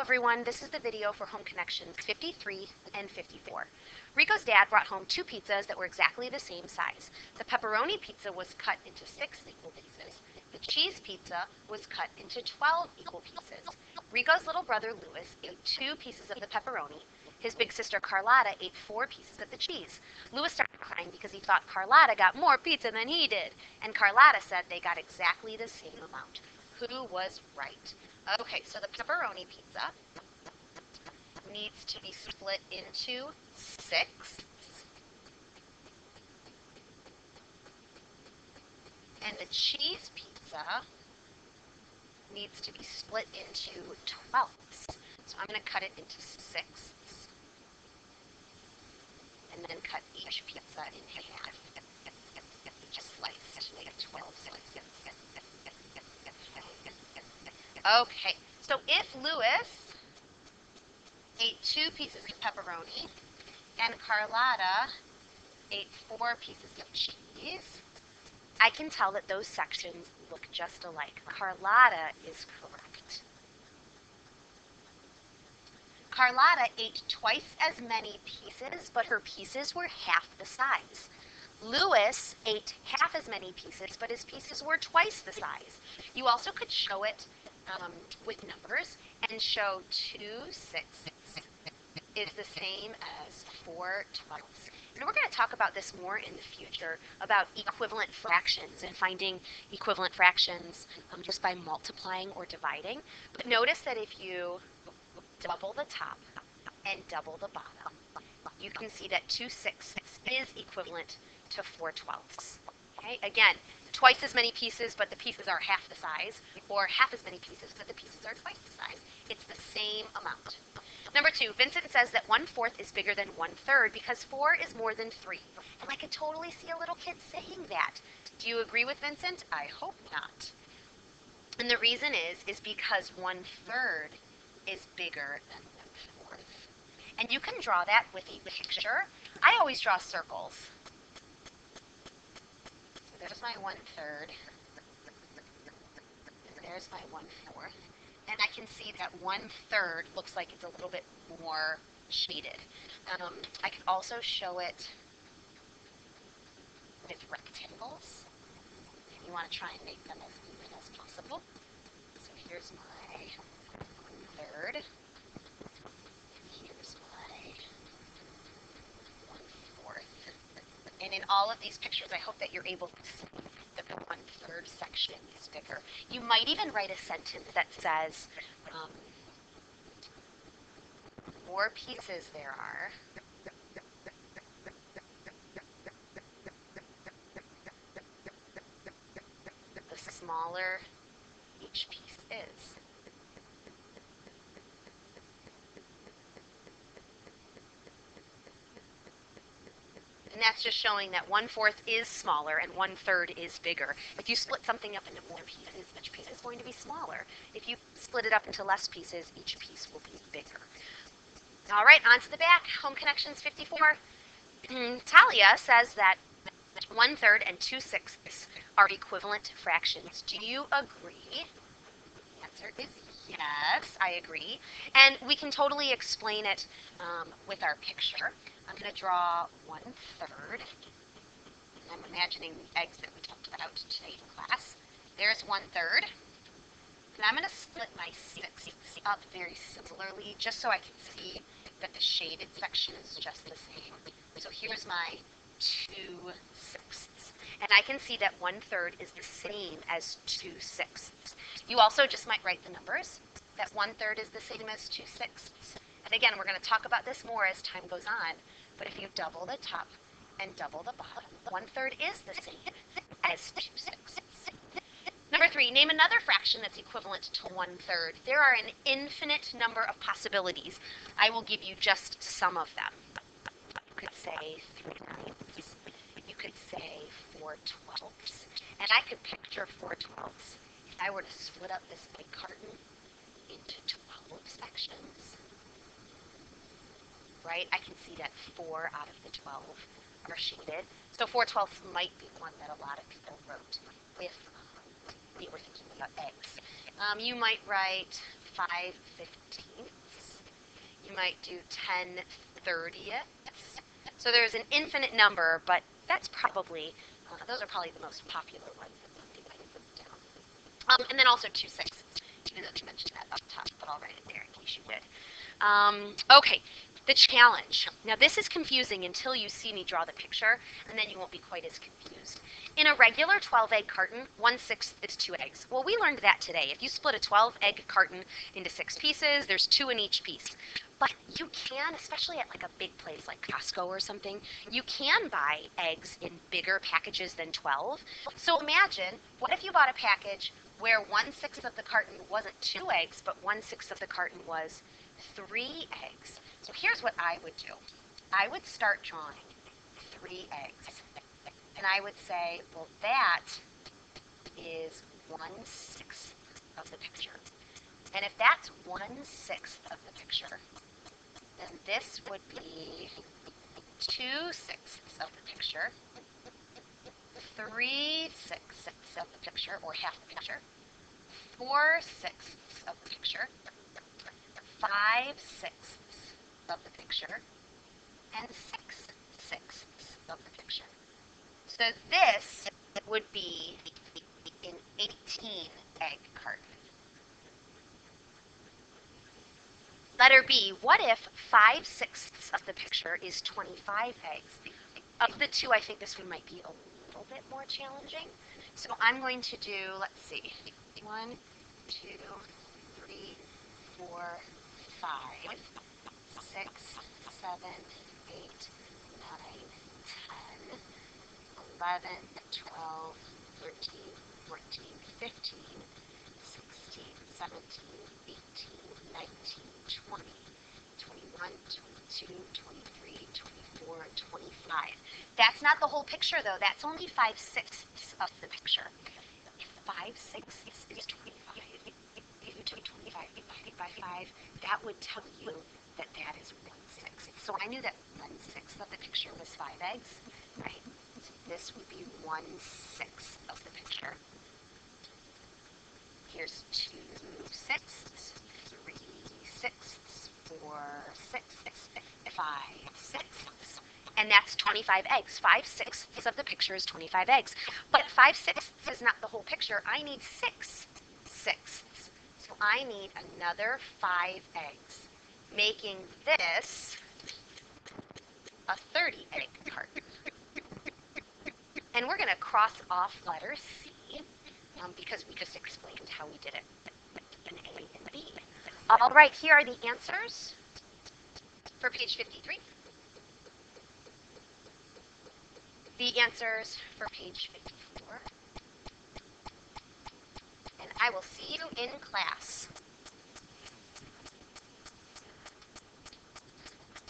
everyone, this is the video for Home Connections 53 and 54. Rico's dad brought home two pizzas that were exactly the same size. The pepperoni pizza was cut into 6 equal pieces. The cheese pizza was cut into 12 equal pieces. Rico's little brother Louis ate 2 pieces of the pepperoni. His big sister Carlotta ate 4 pieces of the cheese. Louis started crying because he thought Carlotta got more pizza than he did, and Carlotta said they got exactly the same amount. Who was right? Okay, so the pepperoni pizza needs to be split into 6. And the cheese pizza needs to be split into 12. So I'm going to cut it into 6. And then cut each pizza in half. Just slice to make 12 slices. Okay, so if Louis ate 2 pieces of pepperoni and Carlotta ate 4 pieces of cheese, I can tell that those sections look just alike. Carlotta is correct. Carlotta ate twice as many pieces, but her pieces were half the size. Louis ate half as many pieces, but his pieces were twice the size. You also could show it with numbers and show 2 sixths is the same as 4 twelfths. And we're going to talk about this more in the future, about equivalent fractions and finding equivalent fractions just by multiplying or dividing. But notice that if you double the top and double the bottom, you can see that 2 sixths is equivalent to 4 twelfths. Okay? Again, twice as many pieces, but the pieces are half the size, or half as many pieces, but the pieces are twice the size. It's the same amount. Number 2, Vincent says that 1/4 is bigger than 1/3 because 4 is more than 3. And I could totally see a little kid saying that. Do you agree with Vincent? I hope not. And the reason is because 1/3 is bigger than 1/4. And you can draw that with a picture. I always draw circles. So there's my 1/3. And there's my 1/4. And I can see that 1/3 looks like it's a little bit more shaded. I could also show it with rectangles. If you want to try and make them as even as possible. So here's my 1/3. And here's my 1/4. And in all of these pictures, I hope that you're able to see that the 1/3 section is bigger. You might even write a sentence that says, 4 pieces there are. The smaller each piece is. And that's just showing that 1/4 is smaller and 1/3 is bigger. If you split something up into more pieces, each piece is going to be smaller. If you split it up into less pieces, each piece will be bigger. All right, on to the back. Home Connections 54. Talia says that 1/3 and 2 sixths are equivalent fractions. Do you agree? The answer is yes, I agree. And we can totally explain it with our picture. I'm going to draw 1/3. I'm imagining the eggs that we talked about today in class. There's 1/3. And I'm going to split my 6 up very similarly, just so I can see that the shaded section is just the same. So here's my 2 sixths. And I can see that 1/3 is the same as 2 sixths. You also just might write the numbers, that 1/3 is the same as 2 sixths. And again, we're going to talk about this more as time goes on. But if you double the top and double the bottom, 1/3 is the same as 2 sixths. Number 3, name another fraction that's equivalent to 1/3. There are an infinite number of possibilities. I will give you just some of them. You could say 3/9. You could say 4/12. And I could picture 4/12 if I were to split up this big carton into 12 sections. Right? I can see that 4 out of the 12 are shaded. So 4/12 might be one that a lot of people wrote if they were thinking about eggs. You might write 5/15ths. You might do 10/30ths. So there's an infinite number, but that's probably, those are probably the most popular ones. And then also 2/6, even though they mentioned that up top, but I'll write it there in case you did. Okay, the challenge. Now this is confusing until you see me draw the picture, and then you won't be quite as confused. In a regular 12-egg carton, 1/6 is 2 eggs. Well, we learned that today. If you split a 12-egg carton into 6 pieces, there's 2 in each piece. But you can, especially at like a big place like Costco or something, you can buy eggs in bigger packages than 12. So imagine, what if you bought a package where 1/6 of the carton wasn't 2 eggs, but 1/6 of the carton was 3 eggs. So here's what I would do. I would start drawing 3 eggs. And I would say, well, that is 1/6 of the picture. And if that's 1/6 of the picture, then this would be 2/6 of the picture, 3/6 of the picture, or half the picture, 4/6 of the picture, 5/6 of the picture, and 6/6 of the picture. So this would be an 18-egg carton. Letter B, what if 5/6 of the picture is 25 eggs? Of the two, I think this one might be a little bit more challenging. So I'm going to do, let's see, 1, 2, 3, 4, 5, 6, 7, 8, 9, 10, 11, 12, 13, 14, 15, 16, 17, 18, 19, 20, 21, 22, 23, 24, 25. That's not the whole picture though. That's only 5/6 of the picture. If 5/6 is 25, if you took 25 divided by 5, that would tell you that that is 1/6. So I knew that 1/6 of the picture was 5 eggs, right? So this would be 1/6 of the picture. Here's 2/6, 3/6, 4/6, 5/6. And that's 25 eggs. 5/6 of the picture is 25 eggs. But 5/6 is not the whole picture. I need 6/6. So I need another 5 eggs, making this a 30-egg carton. And we're going to cross off letter C because we just explained how we did it. An A and B. All right, here are the answers for page 53. The answers for page 54. And I will see you in class.